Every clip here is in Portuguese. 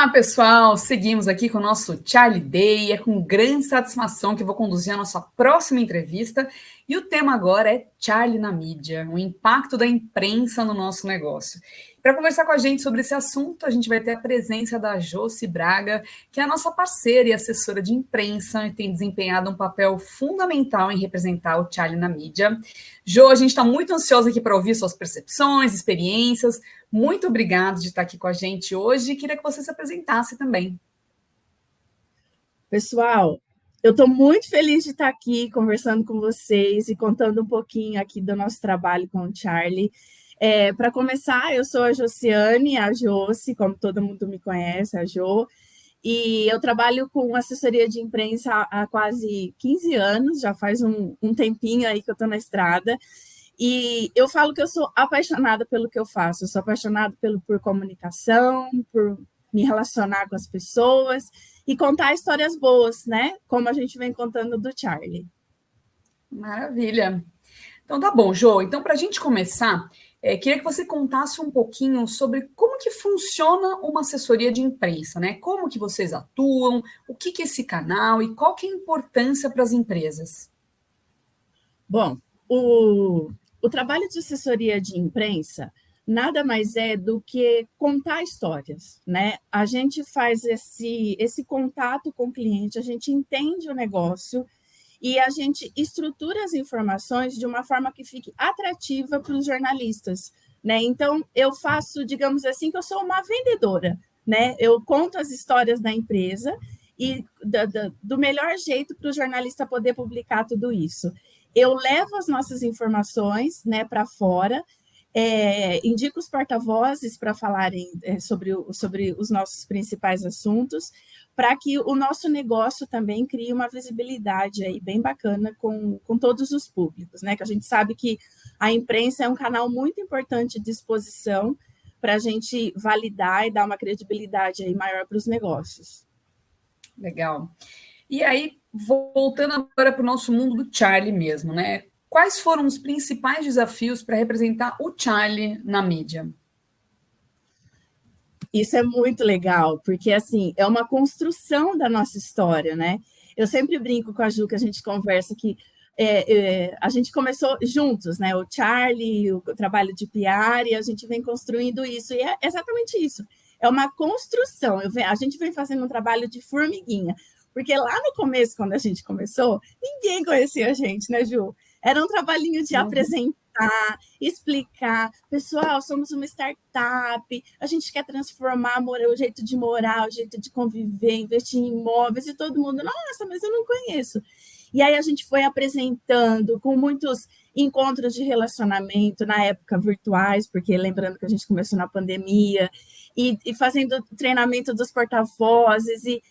Olá, pessoal! Seguimos aqui com o nosso Charlie Day. É com grande satisfação que vou conduzir a nossa próxima entrevista. E o tema agora é Charlie na mídia, o impacto da imprensa no nosso negócio. Para conversar com a gente sobre esse assunto, a gente vai ter a presença da Josi Braga, que é a nossa parceira e assessora de imprensa e tem desempenhado um papel fundamental em representar o Charlie na mídia. Jo, a gente está muito ansiosa aqui para ouvir suas percepções, experiências. Muito obrigada de estar aqui com a gente hoje e queria que você se apresentasse também. Pessoal, eu estou muito feliz de estar aqui conversando com vocês e contando um pouquinho aqui do nosso trabalho com o Charlie. Para começar, eu sou a Josiane, a Josi, como todo mundo me conhece, a Jo, e eu trabalho com assessoria de imprensa há quase 15 anos, já faz um tempinho aí que eu estou na estrada, e eu falo que eu sou apaixonada pelo que eu faço, eu sou apaixonada por comunicação, por me relacionar com as pessoas e contar histórias boas, né? Como a gente vem contando do Charlie. Maravilha. Então tá bom, Jo. Então, para a gente começar, queria que você contasse um pouquinho sobre como que funciona uma assessoria de imprensa, né? Como que vocês atuam, o que é esse canal e qual que é a importância para as empresas? Bom, o trabalho de assessoria de imprensa nada mais é do que contar histórias, né? A gente faz esse contato com o cliente, a gente entende o negócio e a gente estrutura as informações de uma forma que fique atrativa para os jornalistas, né? Então, eu faço, digamos assim, que eu sou uma vendedora, né? Eu conto as histórias da empresa e do melhor jeito para o jornalista poder publicar tudo isso. Eu levo as nossas informações, né, para fora, indico os porta-vozes para falarem sobre os nossos principais assuntos, para que o nosso negócio também crie uma visibilidade aí bem bacana com todos os públicos, né? Que a gente sabe que a imprensa é um canal muito importante de exposição para a gente validar e dar uma credibilidade aí maior para os negócios. Legal. E aí, voltando agora para o nosso mundo do Charlie mesmo, né? Quais foram os principais desafios para representar o Charlie na mídia? Isso é muito legal, porque assim, é uma construção da nossa história, né? Eu sempre brinco com a Ju, que a gente conversa que a gente começou juntos, né? O Charlie, o trabalho de PR, e a gente vem construindo isso, e é exatamente isso. É uma construção. A gente vem fazendo um trabalho de formiguinha, porque lá no começo, quando a gente começou, ninguém conhecia a gente, né, Ju? Era um trabalhinho de apresentar, explicar. Pessoal, somos uma startup, a gente quer transformar o jeito de morar, o jeito de conviver, investir em imóveis, e todo mundo, nossa, mas eu não conheço. E aí a gente foi apresentando com muitos encontros de relacionamento, na época virtuais, porque lembrando que a gente começou na pandemia, e fazendo treinamento dos porta-vozes, e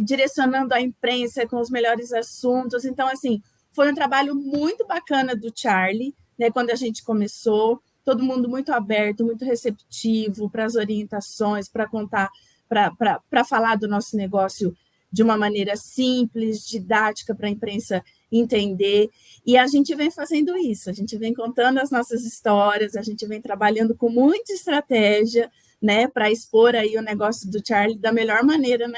direcionando a imprensa com os melhores assuntos. Então, assim, foi um trabalho muito bacana do Charlie, né, quando a gente começou, todo mundo muito aberto, muito receptivo para as orientações, para contar, para falar do nosso negócio de uma maneira simples, didática, para a imprensa entender. E a gente vem fazendo isso, a gente vem contando as nossas histórias, a gente vem trabalhando com muita estratégia, né, para expor aí o negócio do Charlie da melhor maneira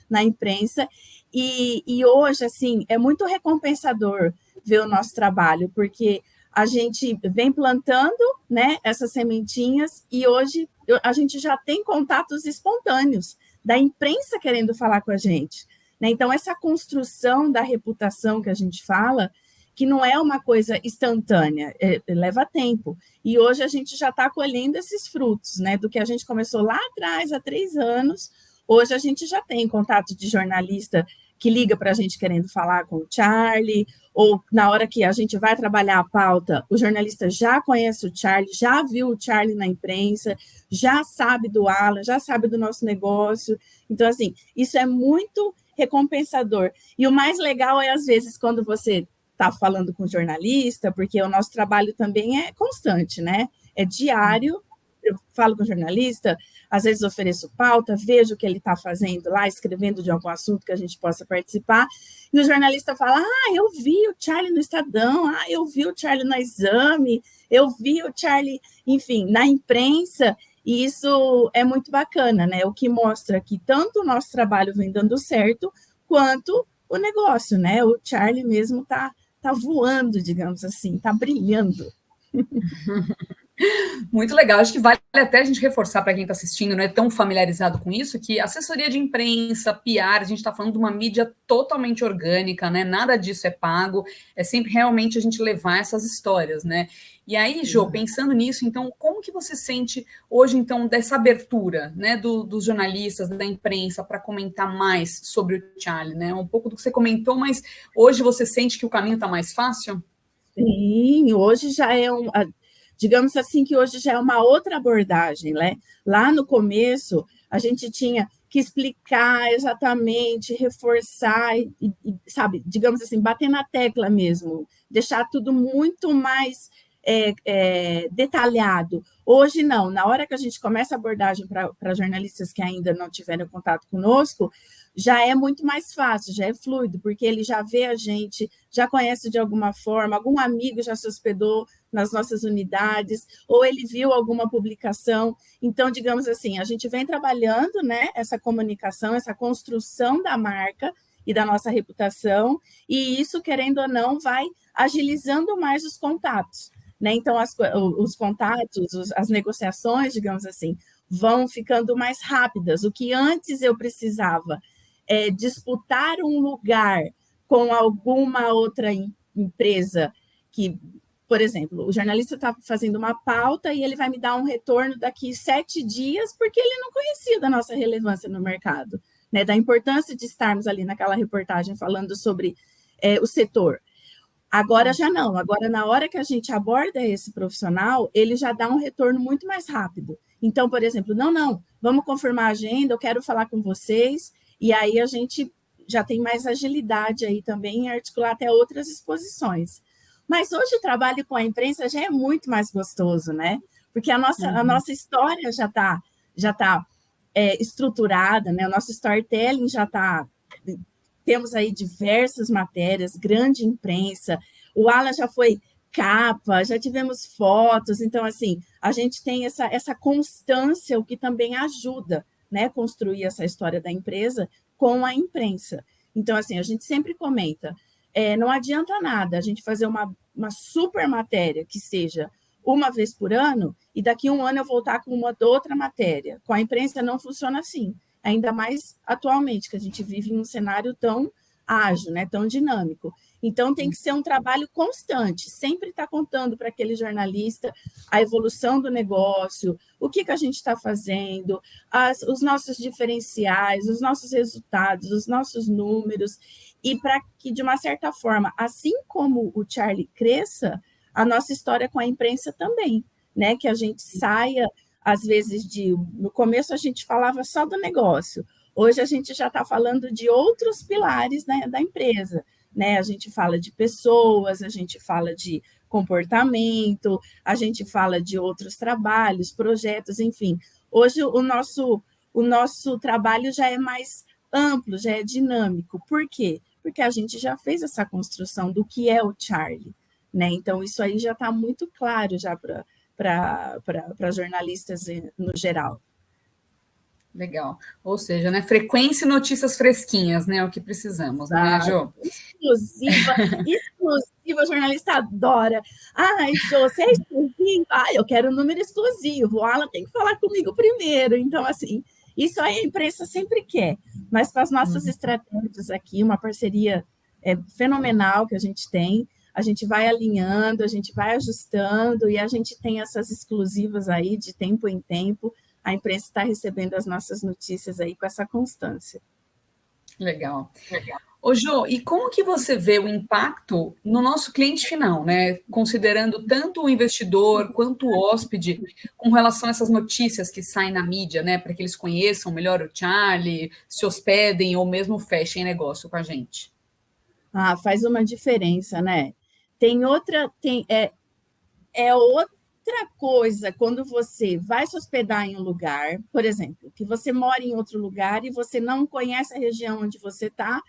na imprensa. E hoje, assim, é muito recompensador ver o nosso trabalho, porque a gente vem plantando, né, essas sementinhas e hoje a gente já tem contatos espontâneos da imprensa querendo falar com a gente, né? Então, essa construção da reputação que a gente fala, que não é uma coisa instantânea, leva tempo. E hoje a gente já está colhendo esses frutos, né, do que a gente começou lá atrás, há 3 anos. Hoje a gente já tem contato de jornalista que liga para a gente querendo falar com o Charlie, ou na hora que a gente vai trabalhar a pauta, o jornalista já conhece o Charlie, já viu o Charlie na imprensa, já sabe do Alan, já sabe do nosso negócio. Então, assim, isso é muito recompensador. E o mais legal é, às vezes, quando você está falando com o jornalista, porque o nosso trabalho também é constante, né? É diário. Eu falo com o jornalista, às vezes ofereço pauta, vejo o que ele está fazendo lá, escrevendo de algum assunto que a gente possa participar, e o jornalista fala, eu vi o Charlie no Estadão, eu vi o Charlie na Exame, eu vi o Charlie, enfim, na imprensa, E isso é muito bacana, né? O que mostra que tanto o nosso trabalho vem dando certo, quanto o negócio, né? O Charlie mesmo tá voando, digamos assim, tá brilhando. Muito legal. Acho que vale até a gente reforçar para quem está assistindo, não é tão familiarizado com isso, que assessoria de imprensa, PR, a gente está falando de uma mídia totalmente orgânica, né? Nada disso é pago, é sempre realmente a gente levar essas histórias, né? E aí, Jô, pensando nisso, então, como que você sente hoje, então, dessa abertura, né, dos jornalistas, da imprensa, para comentar mais sobre o Charlie, né? Um pouco do que você comentou, mas hoje você sente que o caminho está mais fácil? Sim, hoje já é digamos assim que hoje já é uma outra abordagem, né? Lá no começo, a gente tinha que explicar exatamente, reforçar, sabe, digamos assim, bater na tecla mesmo, deixar tudo muito mais detalhado. Hoje não, na hora que a gente começa a abordagem para jornalistas que ainda não tiveram contato conosco, já é muito mais fácil, já é fluido, porque ele já vê a gente, já conhece de alguma forma, algum amigo já se hospedou nas nossas unidades, ou ele viu alguma publicação. Então, digamos assim, a gente vem trabalhando, né, essa comunicação, essa construção da marca e da nossa reputação, e isso, querendo ou não, vai agilizando mais os contatos. Né? Então, os contatos, as negociações, digamos assim, vão ficando mais rápidas. O que antes eu precisava disputar um lugar com alguma outra empresa que, por exemplo, o jornalista está fazendo uma pauta e ele vai me dar um retorno daqui 7 dias porque ele não conhecia da nossa relevância no mercado, né, da importância de estarmos ali naquela reportagem falando sobre o setor. Agora já não, agora na hora que a gente aborda esse profissional, ele já dá um retorno muito mais rápido. Então, por exemplo, não, vamos confirmar a agenda, eu quero falar com vocês, e aí a gente já tem mais agilidade aí também em articular até outras exposições. Mas hoje o trabalho com a imprensa já é muito mais gostoso, né? Porque a nossa história já tá estruturada, né? O nosso storytelling já está. Temos aí diversas matérias, grande imprensa. O Alan já foi capa, já tivemos fotos. Então, assim, a gente tem essa constância, o que também ajuda, né, construir essa história da empresa com a imprensa. Então, assim, a gente sempre comenta, não adianta nada a gente fazer uma super matéria que seja uma vez por ano e daqui a um ano eu voltar com uma outra matéria. Com a imprensa não funciona assim. Ainda mais atualmente, que a gente vive em um cenário tão ágil, né, tão dinâmico. Então, tem que ser um trabalho constante, sempre estar contando para aquele jornalista a evolução do negócio, o que a gente está fazendo, os nossos diferenciais, os nossos resultados, os nossos números, e para que, de uma certa forma, assim como o Charlie cresça, a nossa história com a imprensa também, né, que a gente saia às vezes no começo a gente falava só do negócio, hoje a gente já está falando de outros pilares, né, da empresa, né? A gente fala de pessoas, a gente fala de comportamento, a gente fala de outros trabalhos, projetos, enfim. Hoje o nosso trabalho já é mais amplo, já é dinâmico. Por quê? Porque a gente já fez essa construção do que é o Charlie, né? Então isso aí já está muito claro já para jornalistas no geral. Legal. Ou seja, né, frequência e notícias fresquinhas, né, é o que precisamos, né, Jô? Exclusiva, o jornalista adora. Ai, Jô, você é exclusivo? Ah, eu quero um número exclusivo. O Alan tem que falar comigo primeiro. Então, assim, isso aí a imprensa sempre quer. Mas com as nossas estratégias aqui, uma parceria fenomenal que a gente vai alinhando, a gente vai ajustando e a gente tem essas exclusivas aí de tempo em tempo. A imprensa está recebendo as nossas notícias aí com essa constância. Legal. Ô, Jô, e como que você vê o impacto no nosso cliente final, né? Considerando tanto o investidor quanto o hóspede, com relação a essas notícias que saem na mídia, né? Para que eles conheçam melhor o Charlie, se hospedem ou mesmo fechem negócio com a gente. Ah, faz uma diferença, né? É outra coisa quando você vai se hospedar em um lugar, por exemplo, que você mora em outro lugar e você não conhece a região onde você está,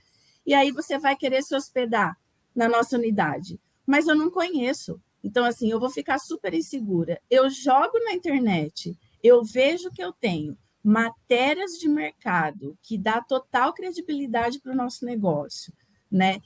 e aí você vai querer se hospedar na nossa unidade. Mas eu não conheço. Então, assim, eu vou ficar super insegura. Eu jogo na internet, eu vejo que eu tenho matérias de mercado que dá total credibilidade para o nosso negócio, né?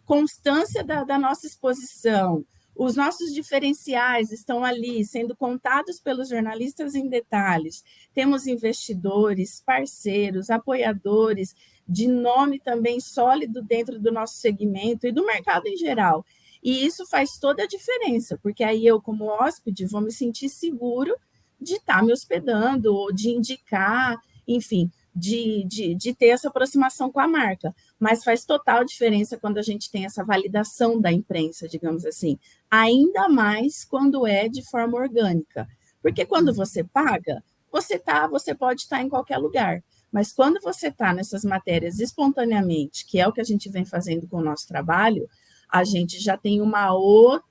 Constância da nossa exposição, os nossos diferenciais estão ali sendo contados pelos jornalistas em detalhes. Temos investidores, parceiros, apoiadores de nome também sólido dentro do nosso segmento e do mercado em geral. E isso faz toda a diferença, porque aí eu, como hóspede, vou me sentir seguro de estar me hospedando, ou de indicar, enfim, de ter essa aproximação com a marca. Mas faz total diferença quando a gente tem essa validação da imprensa, digamos assim, ainda mais quando é de forma orgânica. Porque quando você paga, você pode estar em qualquer lugar. Mas quando você está nessas matérias espontaneamente, que é o que a gente vem fazendo com o nosso trabalho, a gente já tem uma outra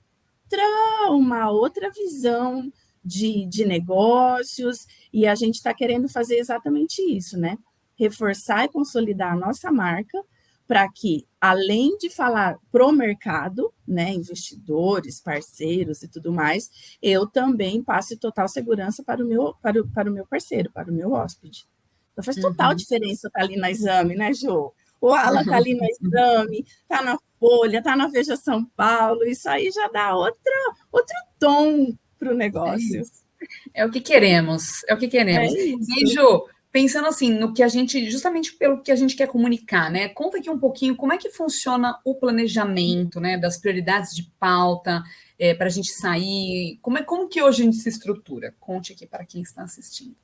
visão de negócios, e a gente está querendo fazer exatamente isso, né? Reforçar e consolidar a nossa marca para que, além de falar para o mercado, né, investidores, parceiros e tudo mais, eu também passe total segurança para o meu parceiro, para o meu hóspede. Então faz total diferença estar ali na Exame, né, Jô? O Alan está ali na Exame, está na Folha, está na Veja São Paulo, isso aí já dá outro tom para o negócio. É o que queremos, é o que queremos. E aí, Jô, pensando assim, no que a gente, justamente pelo que a gente quer comunicar, né? Conta aqui um pouquinho como é que funciona o planejamento, né? Das prioridades de pauta, para a gente sair. Como que hoje a gente se estrutura? Conte aqui para quem está assistindo.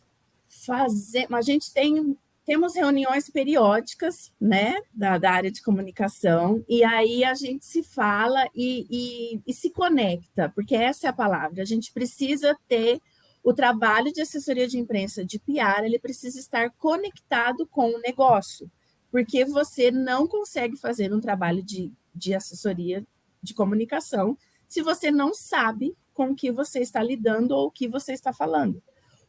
A gente temos reuniões periódicas, né, da área de comunicação, e aí a gente se fala e se conecta, porque essa é a palavra. A gente precisa ter o trabalho de assessoria de imprensa, de PR, ele precisa estar conectado com o negócio, porque você não consegue fazer um trabalho de assessoria de comunicação se você não sabe com o que você está lidando ou o que você está falando.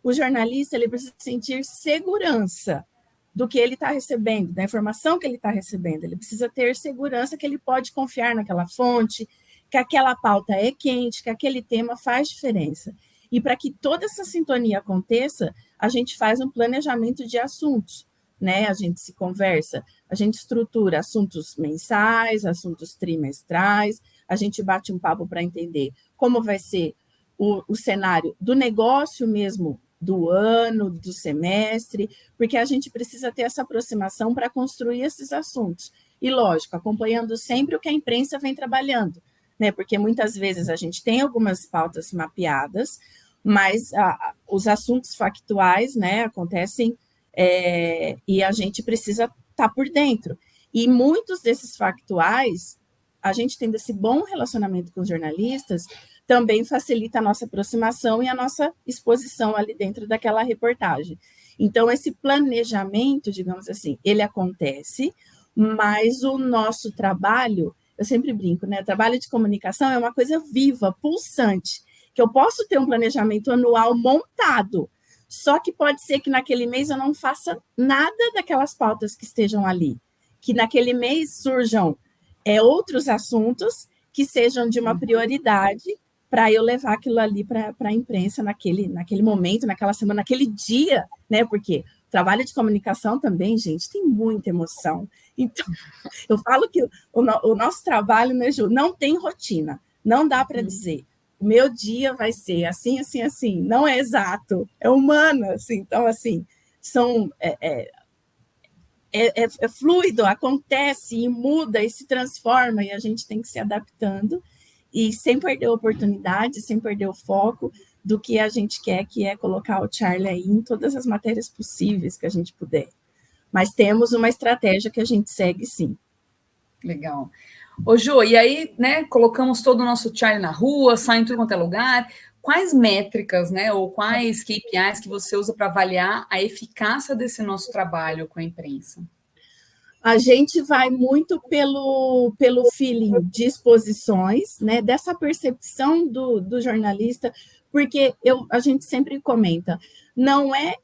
O jornalista ele precisa sentir segurança do que ele está recebendo, da informação que ele está recebendo. Ele precisa ter segurança que ele pode confiar naquela fonte, que aquela pauta é quente, que aquele tema faz diferença. E para que toda essa sintonia aconteça, a gente faz um planejamento de assuntos, né? A gente se conversa, a gente estrutura assuntos mensais, assuntos trimestrais, a gente bate um papo para entender como vai ser o cenário do negócio mesmo, do ano, do semestre, porque a gente precisa ter essa aproximação para construir esses assuntos. E, lógico, acompanhando sempre o que a imprensa vem trabalhando, né? Porque muitas vezes a gente tem algumas pautas mapeadas, mas os assuntos factuais, né, acontecem e a gente precisa estar por dentro. E muitos desses factuais, a gente tendo esse bom relacionamento com os jornalistas, também facilita a nossa aproximação e a nossa exposição ali dentro daquela reportagem. Então, esse planejamento, digamos assim, ele acontece, mas o nosso trabalho, eu sempre brinco, né? O trabalho de comunicação é uma coisa viva, pulsante, que eu posso ter um planejamento anual montado, só que pode ser que naquele mês eu não faça nada daquelas pautas que estejam ali, que naquele mês surjam outros assuntos que sejam de uma prioridade para eu levar aquilo ali para a imprensa naquele momento, naquela semana, naquele dia, né? Porque o trabalho de comunicação também, gente, tem muita emoção. Então, eu falo que o nosso trabalho, né, Ju, não tem rotina, não dá para dizer. O meu dia vai ser assim, assim, assim. Não é exato, é humano, assim. Então, assim, é fluido, acontece e muda e se transforma, e a gente tem que se adaptando e sem perder a oportunidade, sem perder o foco do que a gente quer, que é colocar o Charlie aí em todas as matérias possíveis que a gente puder. Mas temos uma estratégia que a gente segue, sim. Legal. Ô, Jô, e aí, né, colocamos todo o nosso Charlie na rua, sai em tudo quanto é lugar. Quais métricas, né, ou quais KPIs que você usa para avaliar a eficácia desse nosso trabalho com a imprensa? A gente vai muito pelo feeling de exposições, né, dessa percepção do jornalista, porque a gente sempre comenta, não é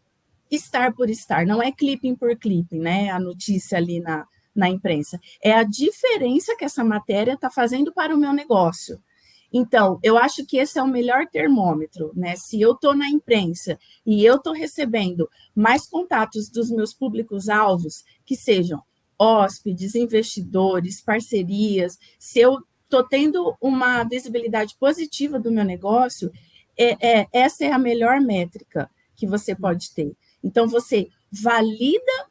estar por estar, não é clipping por clipping, né, a notícia ali na imprensa, é a diferença que essa matéria está fazendo para o meu negócio. Então, eu acho que esse é o melhor termômetro, né? Se eu estou na imprensa e eu estou recebendo mais contatos dos meus públicos-alvos, que sejam hóspedes, investidores, parcerias, se eu estou tendo uma visibilidade positiva do meu negócio, essa é a melhor métrica que você pode ter. Então, você valida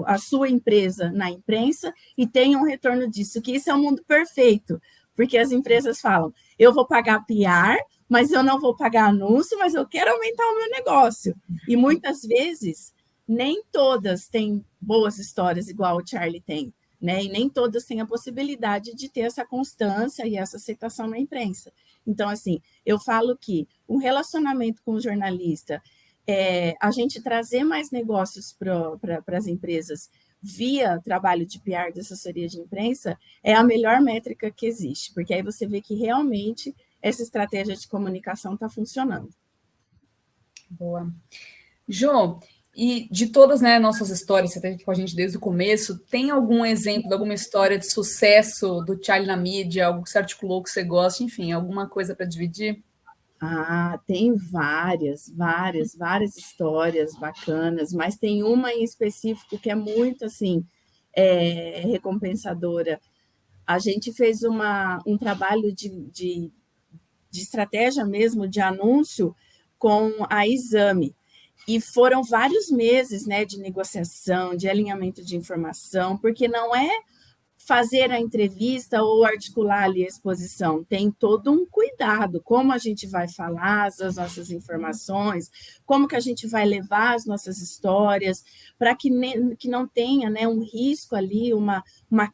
a sua empresa na imprensa e tem um retorno disso, que isso é um mundo perfeito, porque as empresas falam, eu vou pagar PR, mas eu não vou pagar anúncio, mas eu quero aumentar o meu negócio. E muitas vezes, nem todas têm boas histórias igual o Charlie tem, né? E nem todas têm a possibilidade de ter essa constância e essa aceitação na imprensa. Então, assim, eu falo que um relacionamento com o jornalista, a gente trazer mais negócios para as empresas via trabalho de PR, de assessoria de imprensa, é a melhor métrica que existe, porque aí você vê que realmente essa estratégia de comunicação está funcionando. Boa. Jô, e de todas, né, nossas histórias, você esteve aqui com a gente desde o começo, tem algum exemplo de alguma história de sucesso do Charlie na mídia, algo que você articulou que você gosta, enfim, alguma coisa para dividir? Tem várias histórias bacanas, mas tem uma em específico que é muito, assim, recompensadora. A gente fez um trabalho de estratégia mesmo, de anúncio, com a Exame. E foram vários meses, né, de negociação, de alinhamento de informação, porque não é fazer a entrevista ou articular ali a exposição, tem todo um cuidado, como a gente vai falar as nossas informações, como que a gente vai levar as nossas histórias, para que não tenha, né, um risco ali, uma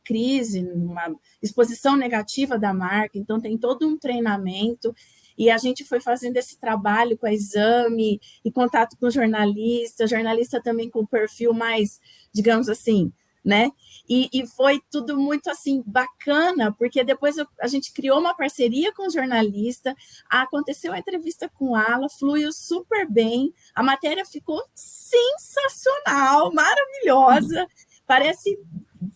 crise, uma exposição negativa da marca, então tem todo um treinamento, e a gente foi fazendo esse trabalho com a Exame, e contato com jornalista também com o perfil mais, digamos assim, né? E foi tudo muito assim bacana, porque depois a gente criou uma parceria com o jornalista, aconteceu a entrevista com ela, fluiu super bem, a matéria ficou sensacional, maravilhosa,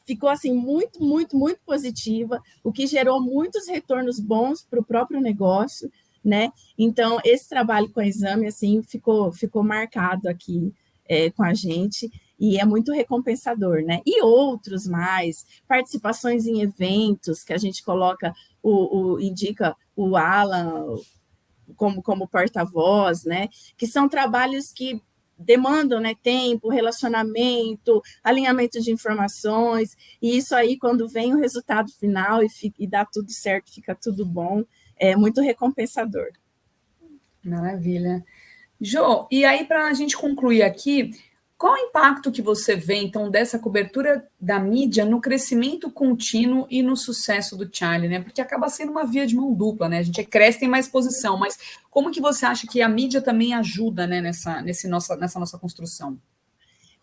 ficou assim muito, muito, muito positiva, o que gerou muitos retornos bons para o próprio negócio, né? Então, esse trabalho com a Exame assim ficou marcado aqui com a gente. E é muito recompensador, né? E outros mais, participações em eventos que a gente coloca, indica o Alan como porta-voz, né? Que são trabalhos que demandam, né, tempo, relacionamento, alinhamento de informações, e isso aí, quando vem o resultado final e dá tudo certo, fica tudo bom, é muito recompensador. Maravilha. Jô, e aí para a gente concluir aqui, qual o impacto que você vê, então, dessa cobertura da mídia no crescimento contínuo e no sucesso do Charlie, né? Porque acaba sendo uma via de mão dupla, né? A gente cresce, tem mais exposição, mas como que você acha que a mídia também ajuda, né, nessa nossa construção?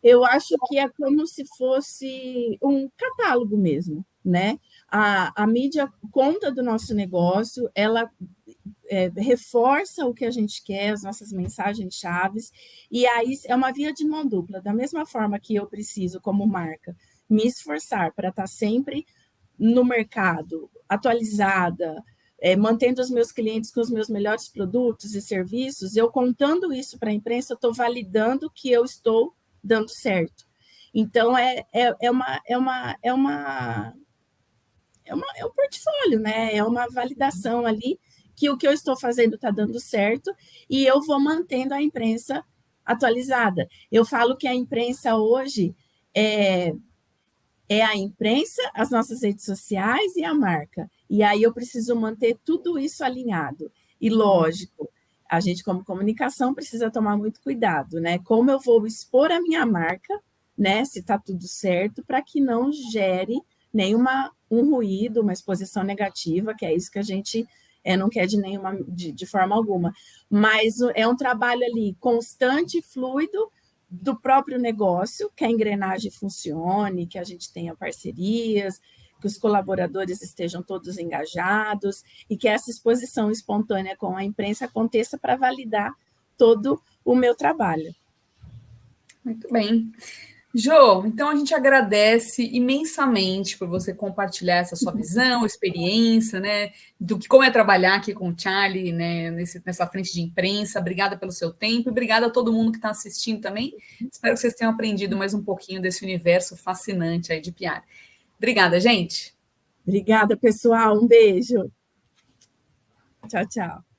Eu acho que é como se fosse um catálogo mesmo, né? A mídia conta do nosso negócio, ela reforça o que a gente quer, as nossas mensagens chaves, e aí é uma via de mão dupla. Da mesma forma que eu preciso, como marca, me esforçar para estar sempre no mercado, atualizada, mantendo os meus clientes com os meus melhores produtos e serviços, eu contando isso para a imprensa, eu estou validando que eu estou dando certo. Então, é um portfólio, né? É uma validação ali que o que eu estou fazendo está dando certo e eu vou mantendo a imprensa atualizada. Eu falo que a imprensa hoje é a imprensa, as nossas redes sociais e a marca. E aí eu preciso manter tudo isso alinhado. E lógico, a gente como comunicação precisa tomar muito cuidado, né? Como eu vou expor a minha marca, né? Se está tudo certo, para que não gere um ruído, uma exposição negativa, que é isso que a gente não quer de forma alguma. Mas é um trabalho ali constante, fluido, do próprio negócio, que a engrenagem funcione, que a gente tenha parcerias, que os colaboradores estejam todos engajados e que essa exposição espontânea com a imprensa aconteça para validar todo o meu trabalho. Muito bem. Jô, então a gente agradece imensamente por você compartilhar essa sua visão, experiência, né, do que como é trabalhar aqui com o Charlie, né, nessa frente de imprensa. Obrigada pelo seu tempo e obrigada a todo mundo que está assistindo também. Espero que vocês tenham aprendido mais um pouquinho desse universo fascinante aí de PR. Obrigada, gente. Obrigada, pessoal. Um beijo. Tchau, tchau.